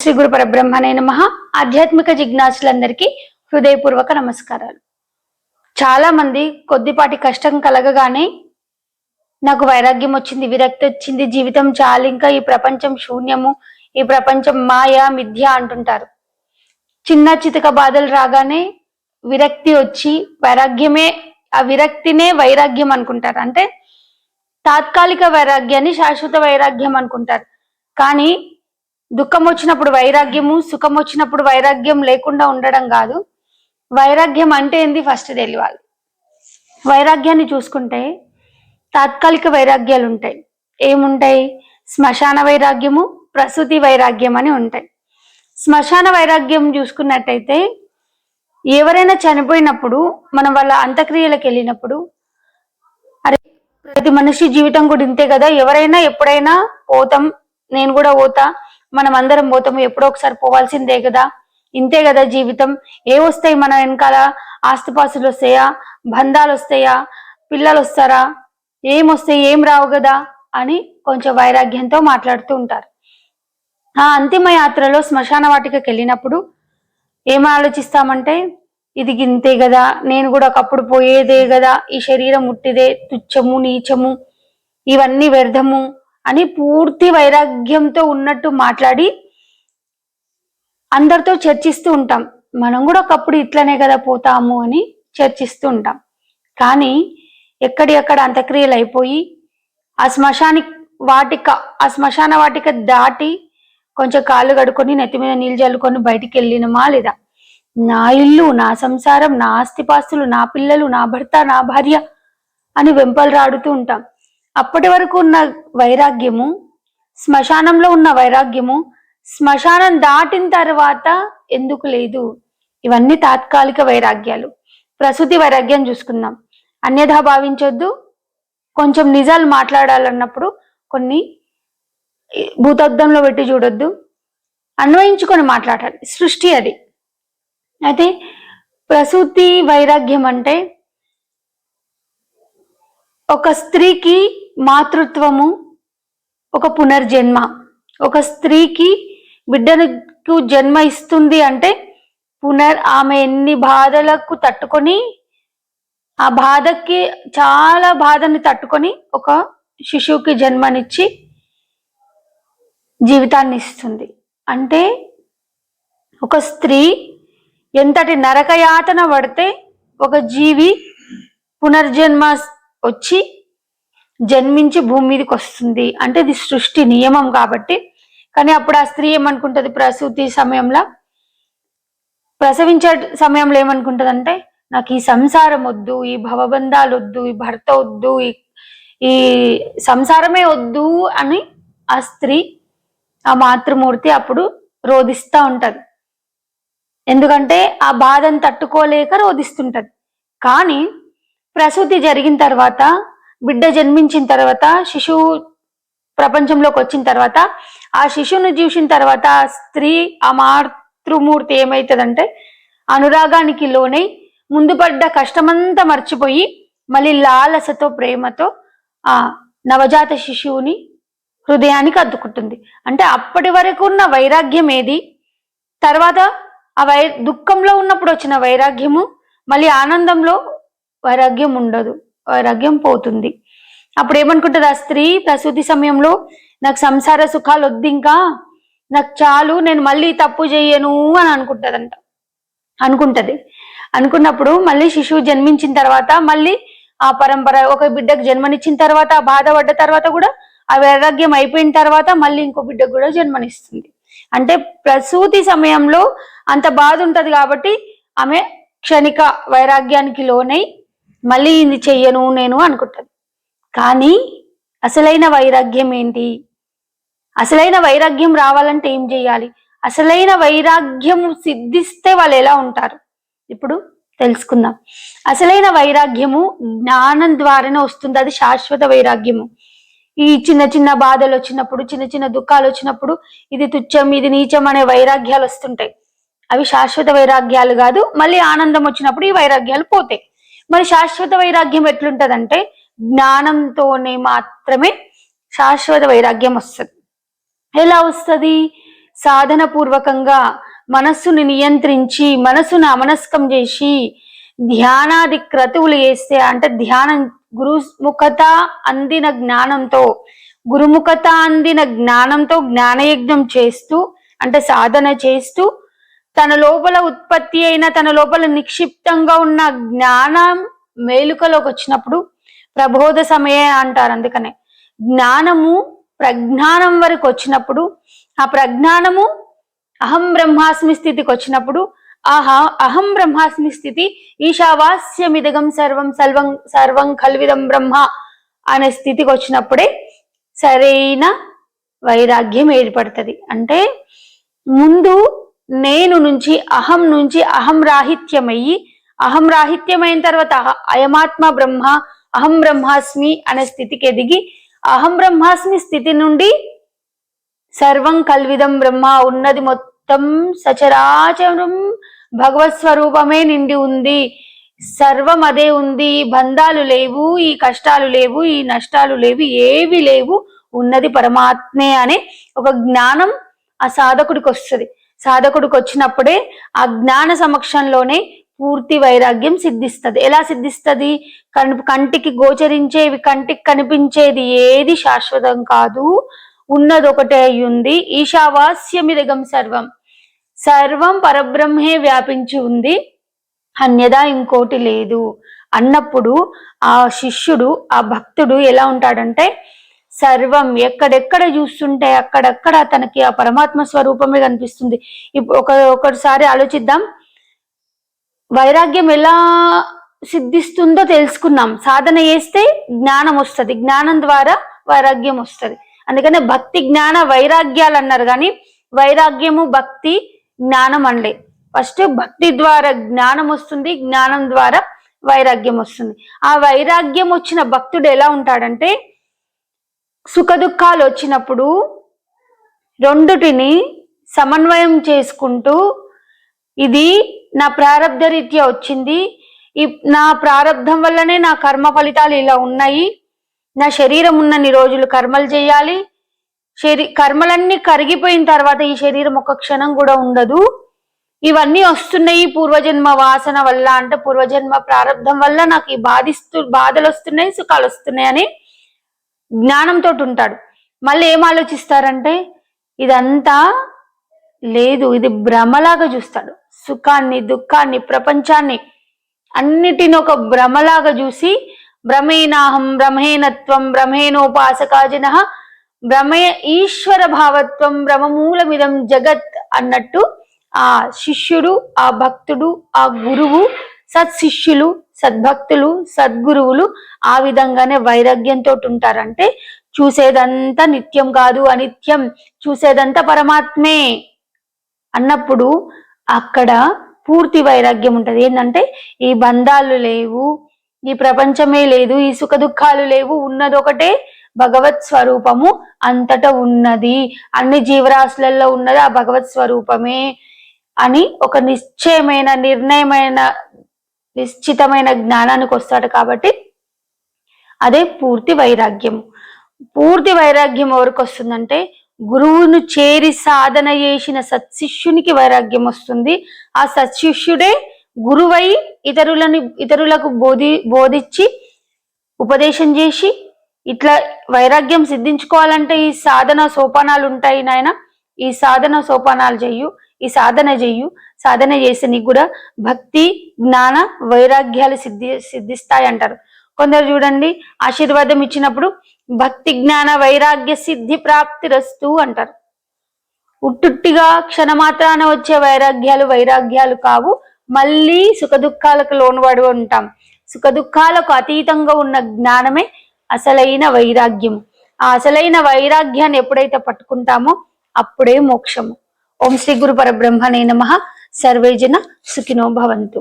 శ్రీ గురు పరబ్రహ్మణే నమః. ఆధ్యాత్మిక జిజ్ఞాసులందరికీ హృదయపూర్వక నమస్కారాలు. చాలా మంది కొద్దిపాటి కష్టం కలగగానే నాకు వైరాగ్యం వచ్చింది, విరక్తి వచ్చింది, జీవితం చాలు, ఇంకా ఈ ప్రపంచం శూన్యము, ఈ ప్రపంచం మాయ మిథ్య అంటుంటారు. చిన్న చితక బాధలు రాగానే విరక్తి వచ్చి వైరాగ్యమే, ఆ విరక్తినే వైరాగ్యం అనుకుంటారు. అంటే తాత్కాలిక వైరాగ్యాన్ని శాశ్వత వైరాగ్యం అనుకుంటారు. కానీ దుఃఖం వచ్చినప్పుడు వైరాగ్యము, సుఖం వచ్చినప్పుడు వైరాగ్యం లేకుండా ఉండడం కాదు. వైరాగ్యం అంటే ఏంది ఫస్ట్ తెలియాలి. వైరాగ్యాన్ని చూసుకుంటే తాత్కాలిక వైరాగ్యాలు ఉంటాయి. ఏముంటాయి? శ్మశాన వైరాగ్యము, ప్రసూతి వైరాగ్యం అని ఉంటాయి. శ్మశాన వైరాగ్యం చూసుకున్నట్టయితే ఎవరైనా చనిపోయినప్పుడు మనం వాళ్ళ అంత్యక్రియలకు వెళ్ళినప్పుడు, అరే ప్రతి మనిషి జీవితం కూడా ఇంతే కదా, ఎవరైనా ఎప్పుడైనా పోతాం, నేను కూడా పోతా, మనం అందరం పోతాము, ఎప్పుడో ఒకసారి పోవాల్సిందే కదా, ఇంతే కదా జీవితం, వస్తాయి మన వెనకాల? ఆస్తిపాస్తులు వస్తాయా, బంధాలు వస్తాయా, పిల్లలు వస్తారా, ఏమొస్తాయి, ఏం రావు కదా అని కొంచెం వైరాగ్యంతో మాట్లాడుతూ ఉంటారు. ఆ అంతిమ యాత్రలో శ్మశాన వాటికకి వెళ్ళినప్పుడు ఏం ఆలోచిస్తామంటే, ఇది ఇంతే కదా, నేను కూడా ఒకప్పుడు పోయేదే కదా, ఈ శరీరం ఉట్టిదే, తుచ్చము, నీచము, ఇవన్నీ వ్యర్థము అని పూర్తి వైరాగ్యంతో ఉన్నట్టు మాట్లాడి అందరితో చర్చిస్తూ ఉంటాం. మనం కూడా ఒకప్పుడు ఇట్లనే కదా పోతాము అని చర్చిస్తూ ఉంటాం. కానీ ఎక్కడి అంత్యక్రియలు అయిపోయి ఆ శ్మశాన వాటిక దాటి కొంచెం కాళ్ళు కడుక్కొని నెత్తి మీద నీళ్ళు చల్లుకొని బయటికి వెళ్ళినమా లేదా, నా ఇల్లు, నా సంసారం, నా ఆస్తిపాస్తులు, నా పిల్లలు, నా భర్త, నా భార్య అని వెంపలు రాడుతూ ఉంటాం. అప్పటి వరకు ఉన్న వైరాగ్యము, శ్మశానంలో ఉన్న వైరాగ్యము శ్మశానం దాటిన తర్వాత ఎందుకు లేదు? ఇవన్నీ తాత్కాలిక వైరాగ్యాలు. ప్రసూతి వైరాగ్యం చూసుకుందాం. అన్యథా భావించొద్దు. కొంచెం నిజాలు మాట్లాడాలన్నప్పుడు కొన్ని భూతద్దంలో పెట్టి చూడొద్దు, అన్వయించుకొని మాట్లాడాలి. సృష్టి అది. అయితే ప్రసూతి వైరాగ్యం అంటే ఒక స్త్రీకి మాతృత్వము ఒక పునర్జన్మ. ఒక స్త్రీకి బిడ్డకు జన్మ ఇస్తుంది అంటే ఆమె ఎన్ని బాధలకు తట్టుకొని, ఆ బాధకి చాలా బాధని తట్టుకొని ఒక శిశువుకి జన్మనిచ్చి జీవితాన్ని ఇస్తుంది. అంటే ఒక స్త్రీ ఎంతటి నరకయాతన పడితే ఒక జీవి పునర్జన్మ వచ్చి జన్మించి భూమి మీదకి వస్తుంది అంటే ఇది సృష్టి నియమం కాబట్టి. కానీ అప్పుడు ఆ స్త్రీ ఏమనుకుంటది? ప్రసూతి సమయంలో, ప్రసవించే సమయంలో ఏమనుకుంటది అంటే, నాకు ఈ సంసారం వద్దు, ఈ భవబంధాలు వద్దు, ఈ భర్త వద్దు, ఈ సంసారమే వద్దు అని ఆ స్త్రీ, ఆ మాతృమూర్తి అప్పుడు రోధిస్తూ ఉంటది. ఎందుకంటే ఆ బాధను తట్టుకోలేక రోధిస్తుంటది. కానీ ప్రసూతి జరిగిన తర్వాత, బిడ్డ జన్మించిన తర్వాత, శిశువు ప్రపంచంలోకి వచ్చిన తర్వాత, ఆ శిశువుని చూసిన తర్వాత ఆ స్త్రీ, ఆ మాతృమూర్తి ఏమవుతుందంటే అనురాగానికి లోనై ముందు పడ్డ కష్టమంతా మర్చిపోయి మళ్ళీ లాలసతో, ప్రేమతో ఆ నవజాత శిశువుని హృదయానికి అద్దుకుంటుంది. అంటే అప్పటి వరకు ఉన్న వైరాగ్యం ఏది? తర్వాత ఆ దుఃఖంలో ఉన్నప్పుడు వచ్చిన వైరాగ్యము, మళ్ళీ ఆనందంలో వైరాగ్యం ఉండదు, వైరాగ్యం పోతుంది. అప్పుడు ఏమనుకుంటుంది ఆ స్త్రీ ప్రసూతి సమయంలో? నాకు సంసార సుఖాలు వద్దు, ఇంకా నాకు చాలు, నేను మళ్ళీ తప్పు చేయను అని అనుకుంటది. అనుకున్నప్పుడు మళ్ళీ శిశువు జన్మించిన తర్వాత, మళ్ళీ ఆ పరంపర, ఒక బిడ్డకు జన్మనిచ్చిన తర్వాత, ఆ బాధపడ్డ తర్వాత కూడా ఆ వైరాగ్యం అయిపోయిన తర్వాత మళ్ళీ ఇంకో బిడ్డకు కూడా జన్మనిస్తుంది. అంటే ప్రసూతి సమయంలో అంత బాధ ఉంటది కాబట్టి ఆమె క్షణిక వైరాగ్యానికి లోనై మళ్ళీ ఇది చెయ్యను నేను అనుకుంటది. కానీ అసలైన వైరాగ్యం ఏంటి? అసలైన వైరాగ్యం రావాలంటే ఏం చేయాలి? అసలైన వైరాగ్యం సిద్ధిస్తే వాళ్ళు ఎలా ఉంటారు ఇప్పుడు తెలుసుకుందాం. అసలైన వైరాగ్యము జ్ఞానం ద్వారానే వస్తుంది. అది శాశ్వత వైరాగ్యము. ఈ చిన్న చిన్న బాధలు వచ్చినప్పుడు, చిన్న చిన్న దుఃఖాలు వచ్చినప్పుడు, ఇది తుచ్చం, ఇది నీచం అనే వైరాగ్యాలు వస్తుంటాయి. అవి శాశ్వత వైరాగ్యాలు కాదు. మళ్ళీ ఆనందం వచ్చినప్పుడు ఈ వైరాగ్యాలు పోతాయి. మరి శాశ్వత వైరాగ్యం ఎట్లుంటదంటే జ్ఞానంతోనే మాత్రమే శాశ్వత వైరాగ్యం వస్తుంది. ఎలా వస్తుంది? సాధన పూర్వకంగా మనస్సుని నియంత్రించి మనస్సును అమనస్కం చేసి ధ్యానాది క్రతువులు చేస్తే, అంటే ధ్యానం గురుముఖత అందిన జ్ఞానంతో జ్ఞానయజ్ఞం చేస్తూ, అంటే సాధన చేస్తూ తన లోపల ఉత్పత్తి అయిన తన లోపల నిక్షిప్తంగా ఉన్న జ్ఞానం మేలుకలోకి వచ్చినప్పుడు ప్రబోధ సమయం అంటారు. అందుకనే జ్ఞానము ప్రజ్ఞానం వరకు వచ్చినప్పుడు, ఆ ప్రజ్ఞానము అహం బ్రహ్మాస్మి స్థితికి వచ్చినప్పుడు, అహం బ్రహ్మాస్మి స్థితి ఈశావాస్యమిదగం సర్వం సర్వం సర్వం కల్విదం బ్రహ్మ అనే స్థితికి వచ్చినప్పుడే సరైన వైరాగ్యం ఏర్పడుతుంది. అంటే ముందు నేను నుంచి అహం రాహిత్యమయ్యి, అహం రాహిత్యమైన తర్వాత అయమాత్మ బ్రహ్మ అహం బ్రహ్మాస్మి అనే స్థితికి ఎదిగి, అహం బ్రహ్మాస్మి స్థితి నుండి సర్వం కల్విదం బ్రహ్మ, ఉన్నది మొత్తం సచరాచరం భగవత్ స్వరూపమే నిండి ఉంది, సర్వం అదే ఉంది, బంధాలు లేవు, ఈ కష్టాలు లేవు, ఈ నష్టాలు లేవు, ఏవి లేవు, ఉన్నది పరమాత్మే అనే ఒక జ్ఞానం ఆ సాధకుడికి వస్తుంది. సాధకుడికి వచ్చినప్పుడే ఆ జ్ఞాన సమక్షంలోనే పూర్తి వైరాగ్యం సిద్ధిస్తుంది. ఎలా సిద్ధిస్తుంది? కంటికి గోచరించేవి, కంటికి కనిపించేది ఏది శాశ్వతం కాదు, ఉన్నది ఒకటే అయ్యుంది. ఈశావాస్యమిదగం సర్వం, సర్వం పరబ్రహ్మే వ్యాపించి ఉంది, అన్యదా ఇంకోటి లేదు అన్నప్పుడు ఆ శిష్యుడు, ఆ భక్తుడు ఎలా ఉంటాడంటే, సర్వం ఎక్కడెక్కడ చూస్తుంటే అక్కడక్కడ తనకి ఆ పరమాత్మ స్వరూపమే కనిపిస్తుంది. ఒకసారి ఆలోచిద్దాం, వైరాగ్యం ఎలా సిద్ధిస్తుందో తెలుసుకున్నాం. సాధన చేస్తే జ్ఞానం వస్తుంది, జ్ఞానం ద్వారా వైరాగ్యం వస్తుంది. అందుకనే భక్తి జ్ఞాన వైరాగ్యాలు అన్నారు, కానీ వైరాగ్యము భక్తి జ్ఞానం అనలే. ఫస్ట్ భక్తి ద్వారా జ్ఞానం వస్తుంది, జ్ఞానం ద్వారా వైరాగ్యం వస్తుంది. ఆ వైరాగ్యం వచ్చిన భక్తుడు ఎలా ఉంటాడంటే, సుఖ దుఃఖాలు వచ్చినప్పుడు రెండుటిని సమన్వయం చేసుకుంటూ, ఇది నా ప్రారబ్ధ రీత్యా వచ్చింది, నా ప్రారబ్ధం వల్లనే నా కర్మ ఫలితాలు ఇలా ఉన్నాయి, నా శరీరం ఉన్నన్ని రోజులు కర్మలు చేయాలి, కర్మలన్నీ కరిగిపోయిన తర్వాత ఈ శరీరం ఒక క్షణం కూడా ఉండదు, ఇవన్నీ వస్తున్నాయి పూర్వజన్మ వాసన వల్ల, అంటే పూర్వజన్మ ప్రారబ్ధం వల్ల నాకు ఈ బాధలు వస్తున్నాయి, సుఖాలు వస్తున్నాయి అని జ్ఞానంతో ఉంటాడు. మళ్ళీ ఏం ఆలోచిస్తారంటే, ఇదంతా లేదు, ఇది భ్రమలాగా చూస్తాడు. సుఖాన్ని, దుఃఖాన్ని, ప్రపంచాన్ని అన్నిటిని ఒక భ్రమలాగా చూసి, భ్రమేనాహం బ్రహ్మేనత్వం బ్రహ్మేనోపాసకాజిన భ్రమే ఈశ్వర భావత్వం బ్రహ్మమూలమిదం జగత్ అన్నట్టు ఆ శిష్యుడు, ఆ భక్తుడు, ఆ గురువు, సత్శిష్యులు, సద్భక్తులు, సద్గురువులు ఆ విధంగానే వైరాగ్యంతో ఉంటారంటే, చూసేదంతా నిత్యం కాదు, అనిత్యం, చూసేదంతా పరమాత్మే అన్నప్పుడు అక్కడ పూర్తి వైరాగ్యం ఉంటుంది. ఏంటంటే ఈ బంధాలు లేవు, ఈ ప్రపంచమే లేదు, ఈ సుఖ దుఃఖాలు లేవు, ఉన్నదొకటే భగవత్ స్వరూపము, అంతటా ఉన్నది, అన్ని జీవరాశులలో ఉన్నది ఆ భగవత్ స్వరూపమే అని ఒక నిశ్చితమైన జ్ఞానానికి వస్తాడు. కాబట్టి అదే పూర్తి వైరాగ్యము. పూర్తి వైరాగ్యం ఎవరికి వస్తుందంటే, గురువును చేరి సాధన చేసిన సత్శిష్యునికి వైరాగ్యం వస్తుంది. ఆ సత్శిష్యుడే గురువై ఇతరులకు బోధించి ఉపదేశం చేసి, ఇట్లా వైరాగ్యం సిద్ధించుకోవాలంటే ఈ సాధన సోపానాలు ఉంటాయి నాయన, ఈ సాధన సోపానాలు చెయ్యు, ఈ సాధన సాధన చేస్తే నీకు కూడా భక్తి జ్ఞాన వైరాగ్యాలు సిద్ధిస్తాయి అంటారు. కొందరు చూడండి, ఆశీర్వాదం ఇచ్చినప్పుడు భక్తి జ్ఞాన వైరాగ్య సిద్ధి ప్రాప్తిరస్తు అంటారు. ఉట్టుట్టిగా క్షణమాత్రాన వచ్చే వైరాగ్యాలు కావు, మళ్ళీ సుఖ దుఃఖాలకు లోనుపడి ఉంటాం. సుఖ దుఃఖాలకు అతీతంగా ఉన్న జ్ఞానమే అసలైన వైరాగ్యం. ఆ అసలైన వైరాగ్యాన్ని ఎప్పుడైతే పట్టుకుంటామో అప్పుడే మోక్షము. ఓం శ్రీ గురు పరబ్రహ్మణే నమః. సర్వే జన సుఖినో భవంతు.